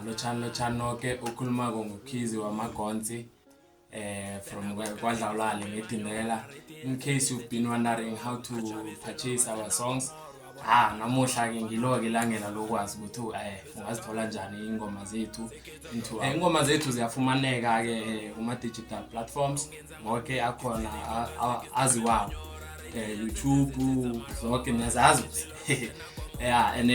Lochano ke ukhuluma ngokhizi wamagons from kwadlawulale ngedinela. In case you've been wondering how to purchase our songs, namuhla ke ngilo-ke langela lokwazi ukuthi ungazithola njani ingoma zethu. Ingoma zethu ziyafumaneka ke kuma digital platforms ngoke akhona aziwayo. YouTube zonke niyazazi. And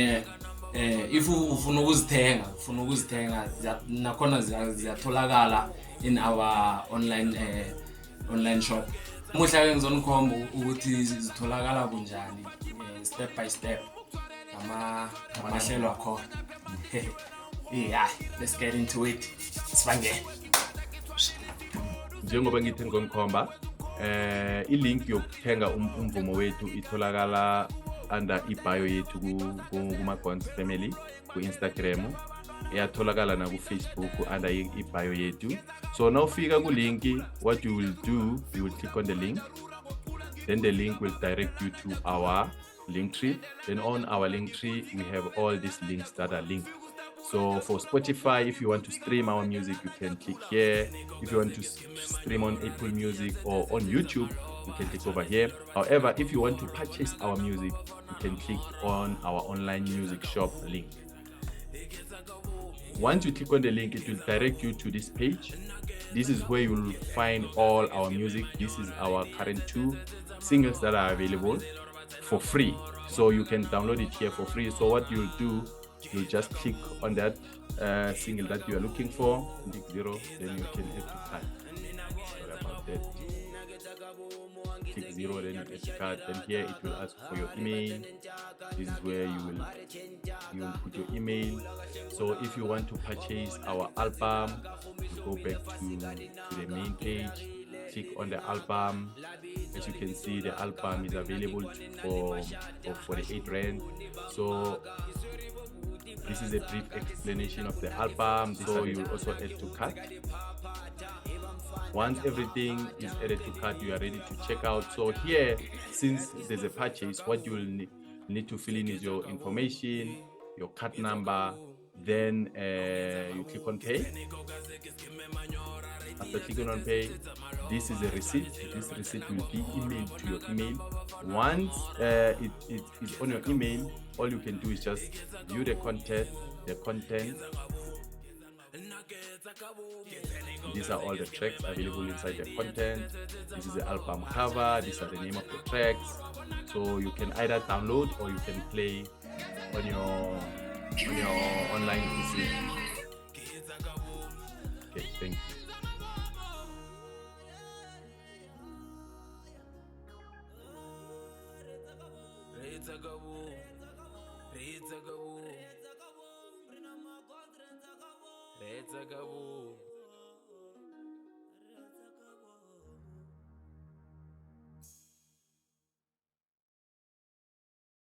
if ufuna ukuzithenga nakhona ziyatholakala in our online shop. Muhla ke ngizonikhomba ukuthi zitholakala kunjani step by step amahlelo akho. Yeah, let's get into it. Sibangene. Njengoba ngithi ngomkhomba i-link yokuthenga umvumo wethu itholakala under i-bio yethu ku-Amagons family ku-Instagram, iyatholakala na ku-Facebook under i-bio yethu. So now fika ku-link, what you will do, you will click on the link, then the link will direct you to our link tree. Then on our link tree we have all these links that are linked. So for Spotify, if you want to stream our music, you can click here. If you want to stream on Apple Music or on YouTube, you can click over here. However, if you want to purchase our music, you can click on our online music shop link. Once you click on the link, it will direct you to this page. This is where you will find all our music. This is our current 2 singles that are available for free. So you can download it here for free. So what you'll do, you just click on that single that you are looking for, click 0, then you can add to cart. Sorry about that. Click 0, then you add to cart. Then here it will ask for your email. This is where you will put your email. So if you want to purchase our album, you go back to the main page, click on the album. As you can see, the album is available for 48 Rand. So this is a brief explanation of the album. So you will also add to cart. Once everything is added to cart, you are ready to check out. So here, since there's a purchase, what you will need to fill in is your information, your cart number, then you click on pay. After clicking on pay, this is a receipt. This receipt will be emailed to your email. Once it is on your email, all you can do is just view the content. These are all the tracks available inside the content. This is the album cover. These are the name of the tracks. So you can either download or you can play on your online PC. Okay, thank you. Let's go.